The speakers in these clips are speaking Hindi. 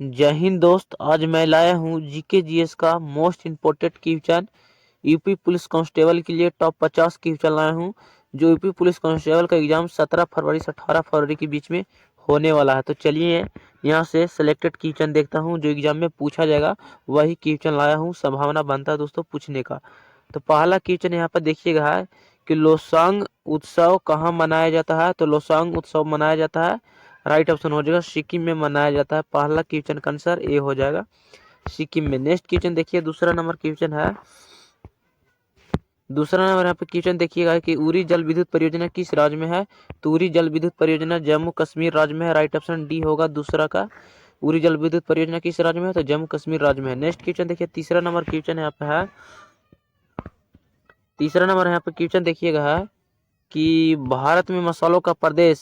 जय हिंद दोस्त। आज मैं लाया हूँ जीके जीएस का most important question. UP police constable के लिए टॉप 50 क्वेश्चन लाया हूँ, जो यूपी पुलिस कांस्टेबल का एग्जाम 17 फरवरी से 18 फरवरी के बीच में होने वाला है। तो चलिए यहाँ से सिलेक्टेड क्वेश्चन देखता हूँ जो एग्जाम में पूछा जाएगा, वही क्वेश्चन लाया हूँ। संभावना बनता है दोस्तों पूछने का। तो पहला क्वेश्चन यहाँ पर देखिएगा है कि लोसांग उत्सव कहाँ मनाया जाता है। तो लोसांग उत्सव मनाया जाता है, राइट ऑप्शन हो जाएगा सिक्किम में मनाया जाता है। पहला क्वेश्चन का आंसर ए हो जाएगा, सिक्किम में। नेक्स्ट क्वेश्चन देखिए, दूसरा नंबर क्वेश्चन है। दूसरा नंबर यहाँ पे क्वेश्चन देखिएगा कि उरी जल विद्युत परियोजना किस राज्य में है। तो उरी जल विद्युत परियोजना जम्मू कश्मीर राज्य में है, राइट ऑप्शन डी होगा दूसरा का। उरी जल विद्युत परियोजना किस राज्य में है, तो जम्मू कश्मीर राज्य में है। नेक्स्ट क्वेश्चन देखिए, तीसरा नंबर क्वेश्चन यहाँ पे है। तीसरा नंबर यहाँ पे क्वेश्चन देखिएगा है कि भारत में मसालों का प्रदेश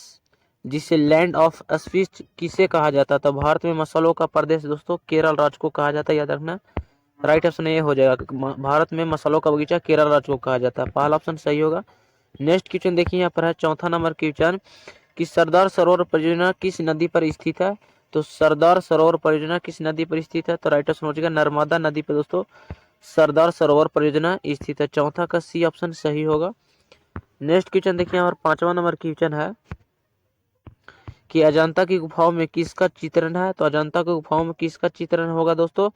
जिसे लैंड ऑफ स्पीच किसे कहा जाता है। तो भारत में मसालों का प्रदेश दोस्तों केरल राज्य को कहा जाता है, याद रखना। राइट ऑप्शन ये हो जाएगा, भारत में मसालों का बगीचा केरल राज्य को कहा जाता है। पहला ऑप्शन सही होगा। नेक्स्ट क्वेश्चन देखिए यहाँ पर है, चौथा नंबर क्वेश्चन कि सरदार सरोवर परियोजना किस नदी पर स्थित है। तो सरदार सरोवर परियोजना किस नदी पर स्थित है, तो राइट ऑप्शन हो जाएगा नर्मदा नदी पर दोस्तों सरदार सरोवर परियोजना स्थित है। चौथा का सी ऑप्शन सही होगा। नेक्स्ट क्वेश्चन देखिए, और पांचवा नंबर क्वेश्चन है कि अजंता की गुफाओं में किसका चित्रण है। तो अजंता की गुफाओं में किसका चित्रण होगा दोस्तों,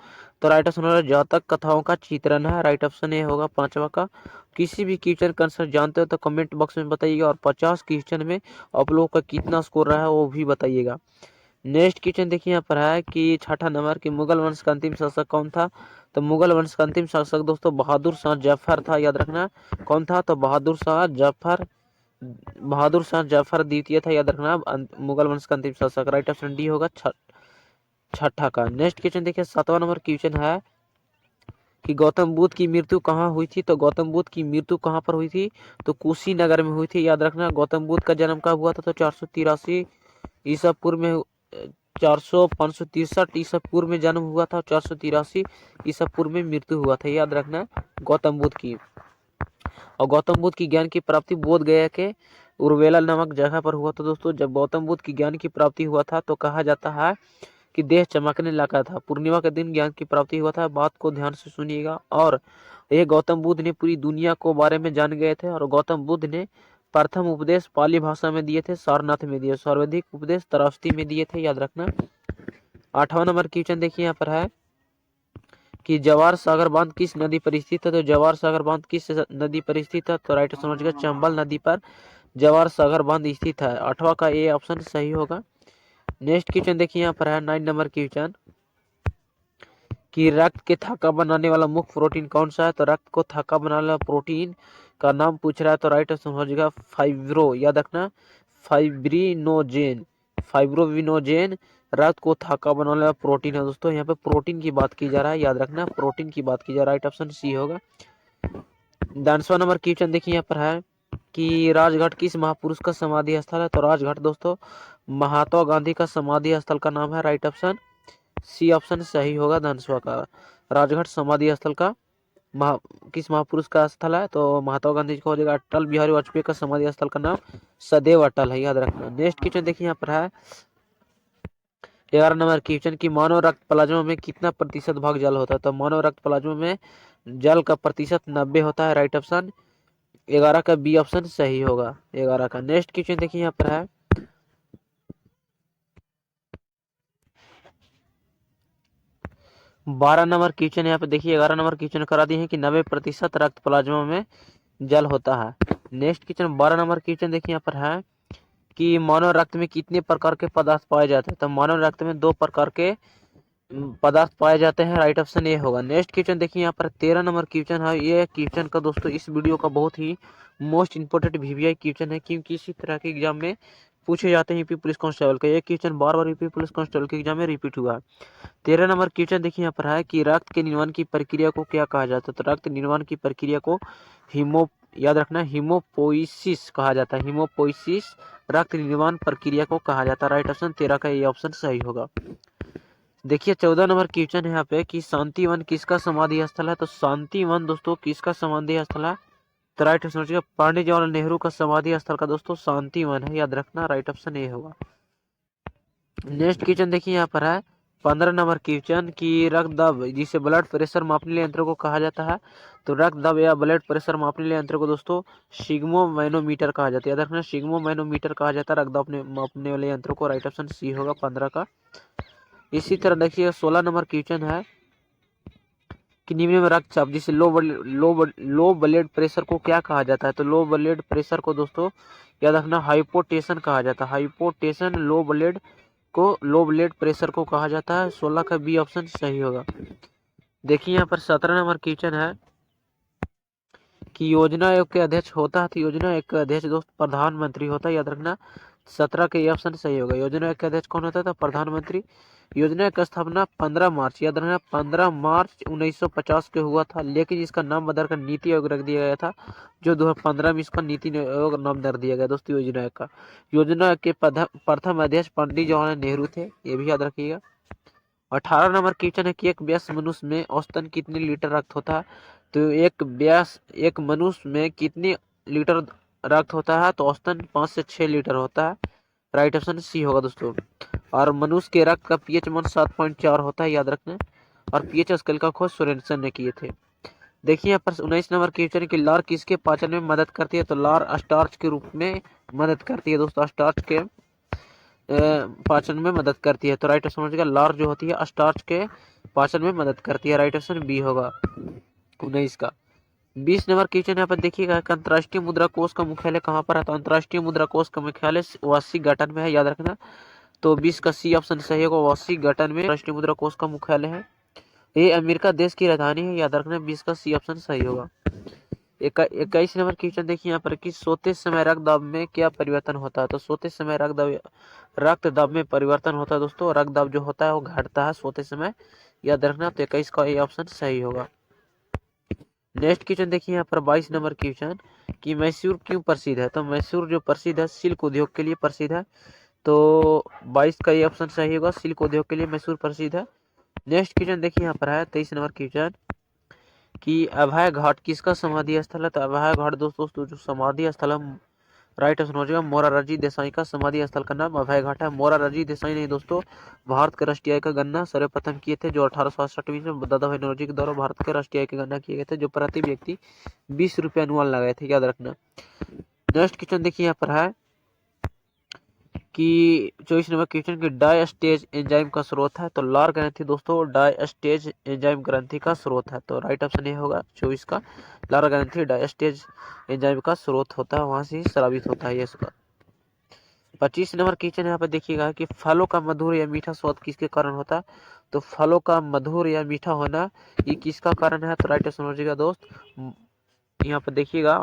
तो राइट ऑप्शन होगा जातक कथाओं का चित्रण है, राइट ऑप्शन ये होगा पांचवा का। किसी भी क्वेश्चन का आंसर जानते हो तो कमेंट बॉक्स में बताइएगा, और 50 क्वेश्चन में आप लोगों का कितना स्कोर रहा है वो भी बताइएगा। नेक्स्ट क्वेश्चन देखिए यहाँ पर है कि छठा नंबर कि मुगल वंश का अंतिम शासक कौन था। तो मुगल वंश का अंतिम शासक दोस्तों बहादुर शाह जफर था, याद रखना। कौन था, तो बहादुर शाह जफर, बहादुर शाह जफर द्वितीय था, याद रखना। मुगल वंश का अंतिम शासक, राइट ऑप्शन डी होगा छठा का। नेक्स्ट क्वेश्चन देखिए, सातवां नंबर क्वेश्चन है कि गौतम बुद्ध की मृत्यु कहाँ हुई थी। तो गौतम बुद्ध की मृत्यु कहाँ पर हुई थी, तो कुशीनगर में हुई थी, याद रखना। गौतम बुद्ध का जन्म कब हुआ था, तो 483 ईसा पूर्व में, 563 ईसा पूर्व में जन्म हुआ था, 483 ईसा पूर्व में मृत्यु हुआ था, याद रखना गौतम बुद्ध की। और गौतम बुद्ध की ज्ञान की प्राप्ति बोध गया के उर्वेला नामक जगह पर हुआ था दोस्तों। जब गौतम बुद्ध की ज्ञान की प्राप्ति हुआ था तो कहा जाता है कि देह चमकने लगा था। पूर्णिमा के दिन ज्ञान की प्राप्ति हुआ था, बात को ध्यान से सुनिएगा। और ये गौतम बुद्ध ने पूरी दुनिया को बारे में जान गए थे, और गौतम बुद्ध ने प्रथम उपदेश पाली भाषा में दिए थे, सारनाथ में दिए। सर्वाधिक उपदेश त्रावस्ती में दिए थे, याद रखना। आठवां नंबर क्वेश्चन देखिए यहाँ पर है कि जवाहर सागर बांध किस नदी पर स्थित है। तो जवाहर सागर बांध किस नदी पर स्थित है, तो राइट समझिएगा चंबल नदी पर जवाहर सागर बांध स्थित है। आठवां का ए ऑप्शन सही होगा। नेक्स्ट क्वेश्चन देखिए यहाँ पर है 9 नंबर क्वेश्चन कि रक्त के थक्का बनाने वाला मुख्य प्रोटीन कौन सा है। तो रक्त को थक्का बनाने वाला प्रोटीन का नाम पूछ रहा है, तो राइट ऑप्शन हो जाएगा फाइब्रो, याद रखना फाइब्रिनोजेन। फाइब्रोविनोजेन रक्त को थक्का बनाने वाला प्रोटीन है दोस्तों। यहाँ पे प्रोटीन की बात की जा रहा है, याद रखना प्रोटीन की बात की जा रहा है, राइट ऑप्शन सी होगा। 10वां नंबर क्वेश्चन देखिए यहाँ पर है कि राजघाट किस महापुरुष का समाधि स्थल है। तो राजघाट दोस्तों महात्मा गांधी का समाधि स्थल का नाम है, राइट ऑप्शन सी ऑप्शन सही होगा 10वां का। राजघाट समाधि स्थल का किस महापुरुष का स्थल है, तो महात्मा गांधी का हो जाएगा। अटल बिहारी वाजपेयी का समाधि स्थल का नाम सदैव अटल है, याद रखना। नेक्स्ट क्वेश्चन देखिए यहाँ पर है 11 नंबर क्वेश्चन की मानव रक्त प्लाज्मा में कितना प्रतिशत भाग जल होता है। तो मानव रक्त प्लाज्मा में जल का प्रतिशत 90 होता है, राइट ऑप्शन 11 का बी ऑप्शन सही होगा 11 का। नेक्स्ट क्वेश्चन देखिए यहाँ पर है 12 नंबर क्वेश्चन। यहाँ पे देखिए 11 नंबर क्वेश्चन करा दिए हैं कि 90% रक्त प्लाज्मा में जल होता है। नेक्स्ट क्वेश्चन 12 नंबर क्वेश्चन देखिए यहाँ पर है कि मानव रक्त में कितने प्रकार के पदार्थ पाए जाते हैं। तो मानव रक्त में 2 प्रकार के पदार्थ पाए जाते हैं, राइट ऑप्शन ये होगा। नेक्स्ट क्वेश्चन देखिए यहाँ पर 13 नंबर क्वेश्चन है। ये क्वेश्चन का दोस्तों इस वीडियो का बहुत ही मोस्ट इंपोर्टेंट वीवीआई क्वेश्चन है, क्योंकि इसी तरह के एग्जाम में पूछे जाते हैं यूपी पुलिस कांस्टेबल का। ये क्वेश्चन बार बार यूपी पुलिस कांस्टेबल के एग्जाम में रिपीट हुआ है। 13 नंबर क्वेश्चन देखिए यहाँ पर है कि रक्त के निर्माण की प्रक्रिया को क्या कहा जाता है। तो रक्त निर्माण की प्रक्रिया को याद रखना हीमोपोइसिस कहा जाता है। हीमोपोइसिस रक्त निर्माण प्रक्रिया को कहा जाता है, राइट ऑप्शन 13 का ये ऑप्शन सही होगा। देखिए 14 नंबर क्वेश्चन है यहाँ पे कि शांतिवन किसका समाधि स्थल है। तो शांतिवन दोस्तों किसका समाधि स्थल है, तो राइट ऑप्शन सोचिएगा पंडित जवाहरलाल नेहरू का समाधि स्थल का दोस्तों शांतिवन है, याद रखना राइट ऑप्शन ए होगा। नेक्स्ट क्वेश्चन देखिए यहाँ पर है 15 नंबर क्वेश्चन की रक्त दब जिसे ब्लड प्रेशर मापने वाले यंत्र को कहा जाता है। तो रक्त दब या ब्लड प्रेशर मापने वाले यंत्र को दोस्तों सिग्मोमैनोमीटर कहा जाता है। याद रखना सिग्मोमैनोमीटर कहा जाता है रक्त दब मापने वाले यंत्र को। राइट ऑप्शन सी होगा 15 का। इसी तरह देखिए 16 नंबर क्वेश्चन है कि निम्न में रक्तचाप जिसे लो ब्लड प्रेशर को क्या कहा जाता है। तो लो ब्लड प्रेशर को दोस्तों याद रखना हाइपोटेंशन कहा जाता है। हाइपोटेंशन लो ब्लड प्रेशर को कहा जाता है। 16 का बी ऑप्शन सही होगा। देखिए यहाँ पर 17 नंबर क्वेश्चन है कि योजना आयोग के अध्यक्ष होता है। तो योजना आयोग का अध्यक्ष दोस्त प्रधानमंत्री होता है। याद रखना 17 के ऑप्शन सही होगा। योजना आयोग के अध्यक्ष कौन होता है? तो प्रधानमंत्री। योजना की स्थापना 15 मार्च याद रखना 15 मार्च 1950 के हुआ था, लेकिन इसका नाम बदलकर नीति आयोग रख दिया गया था। जो 2015 में इसका नीति आयोग नाम दे दिया गया दोस्तों योजना आयोग का। योजना आयोग के प्रथम अध्यक्ष पंडित जवाहरलाल नेहरू थे, ये भी याद रखिएगा। 18 नंबर क्वेश्चन है कि एक वयस्क मनुष्य में औसतन कितने लीटर रक्त होता है। तो एक मनुष्य में कितने लीटर रक्त होता है? तो औसतन 5 से 6 लीटर होता है। राइट ऑप्शन सी होगा दोस्तों। और मनुष्य के रक्त का पीएच मान 7.4 होता है, याद रखना। और पीएच स्केल का खोज सोरेनसन ने किए थे। देखिए यहाँ पर 19 नंबर क्वेश्चन की लार किसके पाचन में मदद करती है। तो लार स्टार्च के रूप में मदद करती है दोस्तों। स्टार्च के पाचन में मदद करती है। तो राइट ऑप्शन हो जाएगा लार जो होती है स्टार्च के पाचन में मदद करती है। राइट ऑप्शन बी होगा 19 का। 20 नंबर क्वेश्चन यहाँ पर देखिएगा अंतर्राष्ट्रीय मुद्रा कोष का मुख्यालय कहाँ पर है। तो अंतर्राष्ट्रीय मुद्रा कोष का मुख्यालय वाशिंगटन में है, याद रखना। तो 20 का सी ऑप्शन सही होगा। वाशिंगटन में राष्ट्रीय मुद्रा कोष का मुख्यालय है। ये अमेरिका देश की राजधानी है, याद रखना। 20 का सी ऑप्शन सही होगा। 21 नंबर क्वेश्चन देखिए यहाँ पर कि सोते समय रक्त दाब में क्या परिवर्तन होता है। तो सोते समय रक्त दाब में परिवर्तन होता है दोस्तों। रक्त दाब जो होता है वो घटता है सोते समय, याद रखना। तो 21 का ये ऑप्शन सही होगा। नेक्स्ट क्वेश्चन देखिए यहाँ पर 22 नंबर क्वेश्चन कि मैसूर क्यों प्रसिद्ध है। तो मैसूर जो प्रसिद्ध है सिल्क उद्योग के लिए प्रसिद्ध है। तो 22 का ये ऑप्शन सही होगा। सिल्क उद्योग के लिए मैसूर प्रसिद्ध है। नेक्स्ट क्वेश्चन देखिए यहाँ पर है 23 नंबर क्वेश्चन कि अभय घाट किसका समाधि स्थल है। तो अभय घाट दोस्तों जो समाधि स्थल है राइट ऑप्शन हो जाएगा मोरारजी देसाई का समाधि स्थल का नाम अभय घाट है। मोरारजी देसाई नहीं दोस्तों भारत के राष्ट्रीय आय का गणना सर्वप्रथम किए थे, जो 1868 में दादा भाई नौरोजी के द्वारा भारत के राष्ट्रीय आय की गणना किए गए थे, जो प्रति व्यक्ति 20 रुपये अनुमान लगाए थे, याद रखना। नेक्स्ट क्वेश्चन देखिए यहाँ पर है कि 24 नंबर क्वेश्चन की डायस्टेज एंजाइम का स्रोत है। तो लार ग्रंथि दोस्तों डायस्टेज एंजाइम ग्रंथि का स्रोत है। तो राइट ऑप्शन ये होगा 24 का। लार ग्रंथि डायस्टेज एंजाइम का स्रोत होता है, वहां से ही स्रावित होता है ये इसका। 25 नंबर क्वेश्चन यहाँ पर देखिएगा कि फलों का मधुर या मीठा स्वाद किसके कारण होता है। तो फलों का मधुर या मीठा होना ये किसका कारण है। तो राइट ऑप्शन हो जाएगा दोस्त यहाँ पर देखिएगा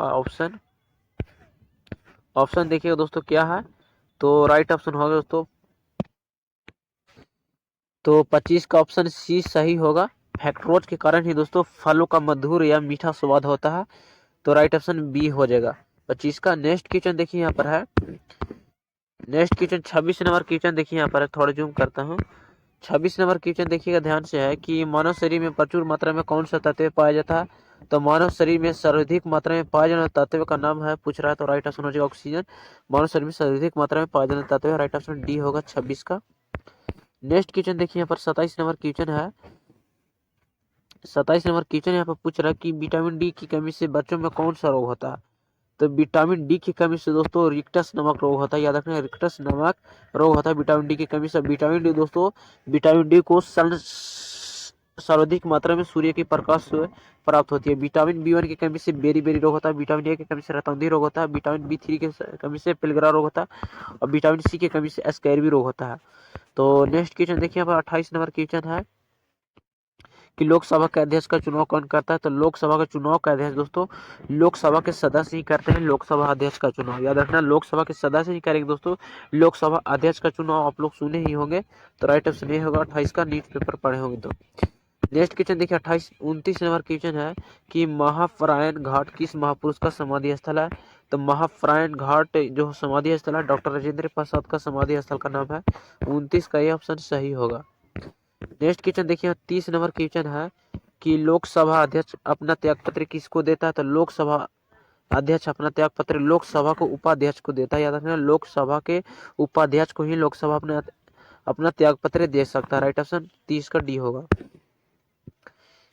ऑप्शन देखिएगा दोस्तों क्या है। तो राइट ऑप्शन होगा दोस्तों तो 25 का ऑप्शन सी सही होगा। फैक्टरोज के कारण ही दोस्तों फलों का मधुर या मीठा स्वाद होता है। तो राइट ऑप्शन बी हो जाएगा 25 का। नेक्स्ट क्वेश्चन देखिए यहाँ पर है। नेक्स्ट क्वेश्चन 26 नंबर क्वेश्चन देखिए यहाँ पर है, थोड़ा जूम करता हूँ। 26 नंबर क्वेश्चन देखिएगा ध्यान से है कि मानव शरीर में प्रचुर मात्रा में कौन सा तत्व पाया जाता है। तो मानव शरीर में सर्वाधिक मात्रा में पाया जाने तत्व का नाम है पूछ रहा है। तो राइट ऑप्शन हो जाएगा ऑक्सीजन। मानव शरीर में सर्वाधिक मात्रा में पाया जाने तत्व है, राइट ऑप्शन डी होगा 26 का। नेक्स्ट क्वेश्चन देखिए यहाँ पर 27 नंबर क्वेश्चन है। 27 नंबर क्वेश्चन यहाँ पर पूछ रहा है कि विटामिन डी की कमी से बच्चों में कौन सा रोग होता है। तो विटामिन डी की कमी से दोस्तों रिक्टस नामक रोग होता है, याद रखना रिक्टस नामक रोग होता है विटामिन डी की कमी से। विटामिन डी दोस्तों विटामिन डी को सर्वाधिक मात्रा में सूर्य के प्रकाश से प्राप्त होती है। विटामिन बी1 की कमी से बेरी बेरी रोग होता है। विटामिन ए की कमी से रतौंधी रोग होता है। विटामिन बी3 की कमी से पिलगरा रोग होता है। और विटामिन सी की कमी से स्कैर्वी रोग होता है। तो नेक्स्ट क्वेश्चन देखिए यहाँ पर 28 नंबर क्वेश्चन है कि लोकसभा के अध्यक्ष का चुनाव कौन करता है। तो लोकसभा का चुनाव का अध्यक्ष दोस्तों लोकसभा के सदस्य ही करते हैं लोकसभा अध्यक्ष का चुनाव, याद रखना लोकसभा के सदस्य ही करेंगे दोस्तों लोकसभा अध्यक्ष का चुनाव। आप लोग सुने ही होंगे। तो राइट ऑप्शन ये होगा 28 का, न्यूज पेपर पढ़े होंगे तो। नेक्स्ट क्वेश्चन देखिए 29 नंबर क्वेश्चन है कि महाफ्रायन घाट किस महापुरुष का समाधि स्थल है। तो महाफ्रायन घाट जो समाधि स्थल है डॉक्टर राजेंद्र प्रसाद का समाधि स्थल का नाम है। 29 का ये ऑप्शन सही होगा। नेक्स्ट क्वेश्चन देखिए 30 नंबर क्वेश्चन है कि लोकसभा अध्यक्ष अपना त्यागपत्र किसको देता है। तो लोकसभा अध्यक्ष अपना त्यागपत्र लोकसभा को उपाध्यक्ष को देता है, याद रखना लोकसभा के उपाध्यक्ष को ही लोकसभा अपना अपना त्याग पत्र दे सकता है। राइट ऑप्शन 30 का डी होगा।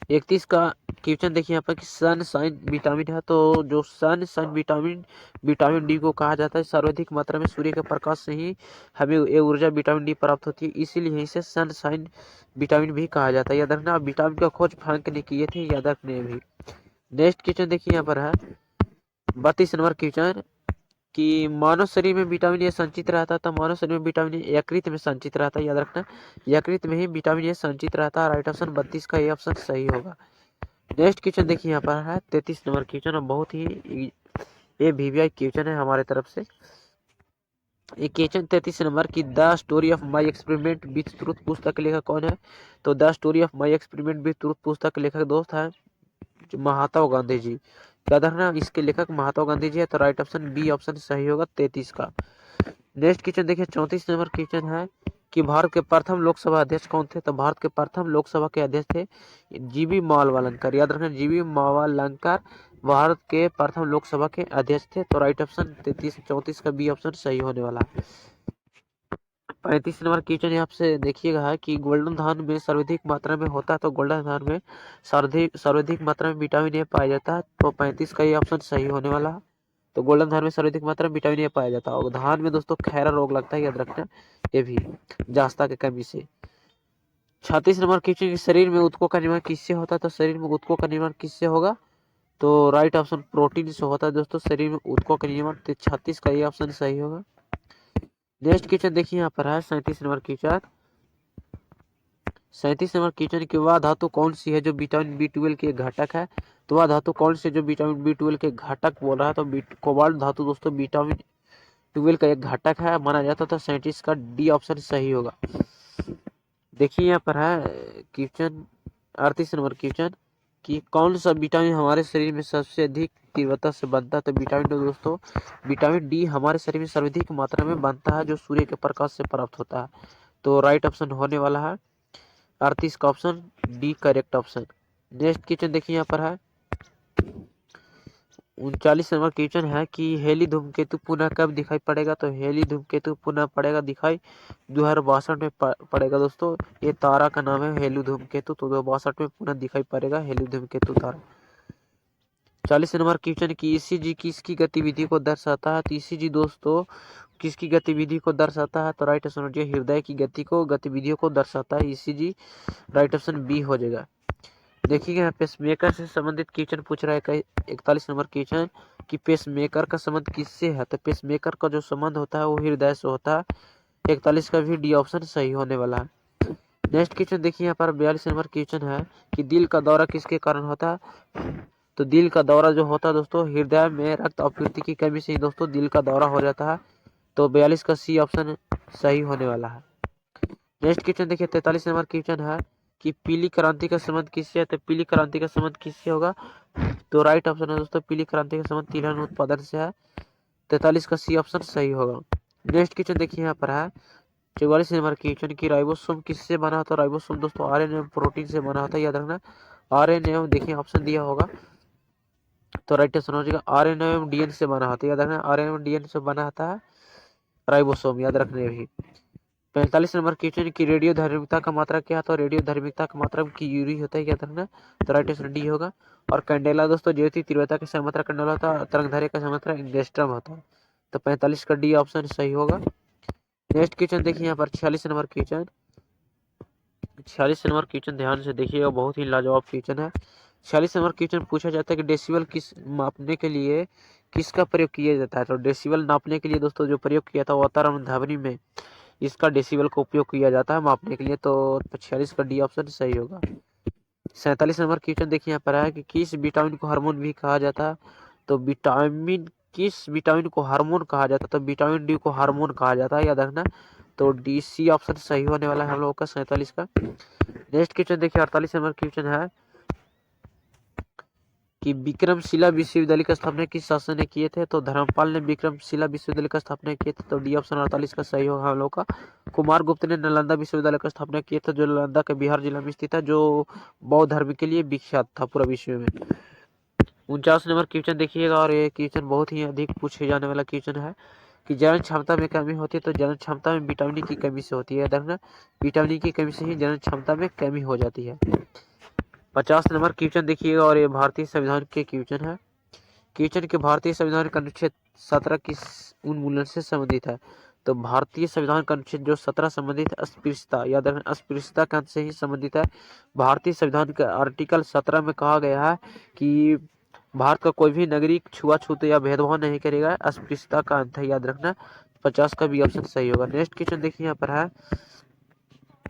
31 का क्वेश्चन देखिए यहाँ पर कि सनशाइन विटामिन है, तो जो सनशाइन विटामिन विटामिन डी को कहा जाता है। सर्वाधिक मात्रा में सूर्य के प्रकाश से ही हमें ये ऊर्जा विटामिन डी प्राप्त होती है, इसीलिए इसे सनशाइन विटामिन भी कहा जाता है। याद रखना, विटामिन का खोज फ्रैंक ने किए थे, याद रखने भी। नेक्स्ट क्वेश्चन देखिए यहाँ पर है 32 नंबर क्वेश्चन कि मानव शरीर में विटामिन ए संचित रहता है, तो मानव शरीर में विटामिन ए यकृत में संचित रहता है। याद रखना, यकृत में ही विटामिन ए संचित रहता है। राइट ऑप्शन 32 का ये ऑप्शन सही होगा। नेक्स्ट क्वेश्चन देखिए यहाँ पर है 33 नंबर क्वेश्चन, और बहुत ही ये वीवीआई क्वेश्चन है हमारे तरफ से। ये क्वेश्चन 33 नंबर की the story of my experiment with truth पुस्तक के लेखक कौन है? तो the story of my experiment with truth पुस्तक के लेखक दोस्त है महात्मा गांधी जी। याद रखना, इसके लेखक महात्मा गांधी जी है, तो राइट ऑप्शन बी ऑप्शन सही होगा 33 का। नेक्स्ट क्वेश्चन देखिए 34 नंबर क्वेश्चन है कि भारत के प्रथम लोकसभा अध्यक्ष कौन थे? तो भारत के प्रथम लोकसभा के अध्यक्ष थे जीबी मावलंकर। याद रखना, जीबी मावलंकर भारत के प्रथम लोकसभा के अध्यक्ष थे, तो राइट ऑप्शन 34 का बी ऑप्शन सही होने वाला है। 35 नंबर क्वेश्चन यहाँ से देखिएगा है कि गोल्डन धान में सर्वाधिक मात्रा में होता है, तो गोल्डन धान में सर्वाधिक मात्रा में विटामिन ए पाया जाता है, तो 35 का ये ऑप्शन सही होने वाला है। तो गोल्डन धान में सर्वाधिक मात्रा में विटामिन ए पाया जाता है, और धान में दोस्तों खैरा रोग लगता है, याद रखना ये भी जास्ता की कमी से। 36 नंबर क्वेश्चन, शरीर में ऊतकों का निर्माण किससे होता है? तो शरीर में ऊतकों का निर्माण किससे होगा? तो राइट ऑप्शन प्रोटीन से होता है दोस्तों, शरीर में ऊतकों का निर्माण। 36 का ये ऑप्शन सही होगा। नेक्स्ट क्वेश्चन देखिए यहाँ पर है 37 नंबर क्वेश्चन। 37 नंबर क्वेश्चन की वह धातु कौन सी है जो विटामिन B12 के घटक है? तो वह धातु कौन सी है जो विटामिन B12 के घटक बोल रहा है? तो कोबाल्ट धातु दोस्तों विटामिन 12 का एक घटक है माना जाता है, तो 37 का डी ऑप्शन सही होगा। देखिए यहाँ पर है क्वेश्चन 38 नंबर क्वेश्चन कि कौन सा विटामिन हमारे शरीर में सबसे अधिक तीव्रता से बनता है? तो विटामिन डी दोस्तों, विटामिन डी हमारे शरीर में सर्वाधिक मात्रा में बनता है, जो सूर्य के प्रकाश से प्राप्त होता है, तो राइट ऑप्शन होने वाला है 38 का option D correct option. Next question देखिए यहाँ पर है 39 नंबर क्वेश्चन है कि हेली धूमकेतु पुनः कब दिखाई पड़ेगा? तो हेली धूमकेतु पुनः पड़ेगा दिखाई 2062 में पड़ेगा दोस्तों। ये तारा का नाम है हेली धूमकेतु, तो 2062 में पुनः दिखाई पड़ेगा हेली धूमकेतु तारा। 40 नंबर क्वेश्चन की ईसीजी किसकी गतिविधि को दर्शाता है? तो ईसीजी दोस्तों किसकी गतिविधि को दर्शाता है? तो राइट ऑप्शन हो जाएगा हृदय की गतिविधियों को दर्शाता है ईसीजी। राइट ऑप्शन बी हो जाएगा। देखिएगा यहाँ पेसमेकर से संबंधित क्वेश्चन पूछ रहा है 41 नंबर क्वेश्चन कि पेसमेकर का संबंध किससे है? तो पेसमेकर का जो संबंध होता है वो हृदय से होता है। 41 का भी डी ऑप्शन सही होने वाला है। नेक्स्ट क्वेश्चन देखिए यहाँ पर 42 नंबर क्वेश्चन है कि दिल का दौरा किसके कारण होता है? तो दिल का दौरा जो होता है दोस्तों, हृदय में रक्त आपूर्ति की कमी से ही दोस्तों दिल का दौरा हो जाता है, तो 42 का सी ऑप्शन सही होने वाला है। नेक्स्ट क्वेश्चन देखिए 43 नंबर क्वेश्चन है कि पीली क्रांति का संबंध किससे है? तो पीली क्रांति का संबंध किससे होगा? तो राइट ऑप्शन है दोस्तों, पीली क्रांति का संबंध तिलहन उत्पादन से है, 43 का सी ऑप्शन सही होगा। नेक्स्ट क्वेश्चन देखिए यहाँ पर है 44 नंबर क्वेश्चन की राइबोसोम किससे बना होता है? राइबोसोम दोस्तों आरएनए प्रोटीन से बना होता है, याद रखना आरएनए देखिए ऑप्शन दिया होगा, तो राइट ऑप्शन हो जाएगा आरएनए एवं डीएनए से बना होता है, याद रखना आरएनए एवं डीएनए से बना होता है राइबोसोम, याद रखने भी। 45 नंबर क्वेश्चन की रेडियो धार्मिकता का मात्रा क्या होता है? रेडियो धार्मिकता का मात्रा की यूरी होता है, याद रखना, तो राइट आंसर डी होगा। और कैंडेला दोस्तों ज्योति तीव्रता का सममात्रा कैंडेला होता है, तरंगधारी का सममात्रा एंगस्ट्रॉम होता है, तो 45 का डी ऑप्शन सही होगा। नेक्स्ट क्वेश्चन देखिए यहाँ पर 46 नंबर क्वेश्चन। 46 नंबर क्वेश्चन ध्यान से देखिएगा, बहुत ही लाजवाब क्वेश्चन है। 46 नंबर क्वेश्चन पूछा जाता है कि डेसिबल किस मापने के लिए किसका प्रयोग किया जाता है? तो डेसिबल नापने के लिए दोस्तों जो प्रयोग किया था वातावरण ध्वनि में इसका डेसिबल का उपयोग किया जाता है मापने के लिए, तो 46 का डी ऑप्शन सही होगा। 47 नंबर क्वेश्चन देखिए यहाँ पर है कि किस विटामिन को हार्मोन भी कहा जाता है? तो किस विटामिन को हार्मोन कहा जाता है? तो विटामिन डी को हार्मोन कहा जाता है, याद रखना, तो डी सी ऑप्शन सही होने वाला है हम लोग का 47 का। नेक्स्ट क्वेश्चन देखिए 48 नंबर क्वेश्चन है कि विक्रमशिला विश्वविद्यालय की स्थापना किस शासक ने किए थे? तो धर्मपाल ने विक्रमशिला विश्वविद्यालय की स्थापना किए थे, तो डी ऑप्शन 48 का सही होगा हम लोग का। कुमार गुप्त ने नालंदा विश्वविद्यालय की स्थापना किए थे, जो नालंदा के बिहार जिला में स्थित है, जो बौद्ध धर्म के लिए विख्यात था पूरा विश्व में। 49 नंबर क्वेश्चन देखिएगा, और ये क्वेश्चन बहुत ही अधिक पूछे जाने वाला क्वेश्चन है कि जनन क्षमता में कमी होती है, तो जनन क्षमता में विटामिन डी की कमी से होती है। देखना विटामिन डी की कमी से ही जनन क्षमता में कमी हो जाती है। 50 नंबर क्वेश्चन देखिएगा, और ये भारतीय संविधान के क्वेश्चन है। क्वेश्चन के भारतीय संविधान का अनुच्छेद 17 किस उन्मूलन से संबंधित है? तो भारतीय संविधान का अनुच्छेद जो 17 संबंधित अस्पृश्यता, याद रखना अस्पृश्यता के अंत से ही संबंधित है। भारतीय संविधान के आर्टिकल 17 में कहा गया है कि भारत का कोई भी नागरिक छुआछूत या भेदभाव नहीं करेगा, अस्पृश्यता का अंत है, याद रखना। 50 का भी ऑप्शन सही होगा। नेक्स्ट क्वेश्चन देखिए यहाँ पर है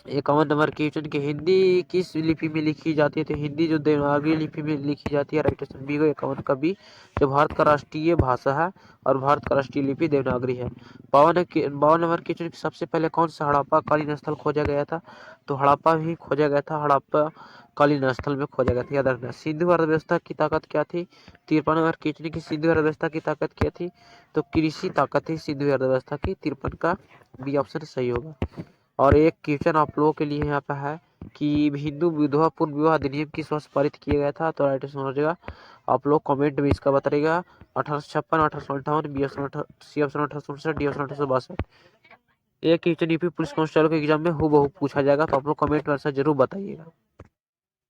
51 नंबर क्वेश्चन की हिंदी किस लिपि में लिखी जाती है? तो हिंदी जो देवनागरी लिपि में लिखी जाती है। राइट ऑप्शन बी को 51 का बी, जो भारत का राष्ट्रीय भाषा है और भारत का राष्ट्रीय लिपि देवनागरी है। 52 नंबर क्वेश्चन सबसे पहले कौन सा हड़प्पा कालीन स्थल खोजा गया था? तो हड़प्पा भी खोजा गया था, हड़प्पा कालीन स्थल में खोजा गया था, याद रखना। सिंधु अर्थव्यवस्था की ताकत क्या थी? 53 नंबर क्वेश्चन की सिंधु अर्थव्यवस्था की ताकत क्या थी? तो कृषि ताकत थी सिंधु अर्थव्यवस्था की। 53 का बी ऑप्शन सही होगा। और एक क्वेश्चन आप लोगों के लिए यहाँ पे है कि हिंदू विधवा पूर्ण विवाह अधिनियम किस वर्ष पारित किया गया था? तो राइट आंसर हो जाएगा, आप लोग कमेंट में इसका बताइएगा। 1856, 1858, B option, C option 1859, D option 1862। एक क्वेश्चन यूपी पुलिस कांस्टेबल के एग्जाम में हूबहू पूछा जाएगा, तो आप लोग कमेंट में आंसर जरूर बताइएगा।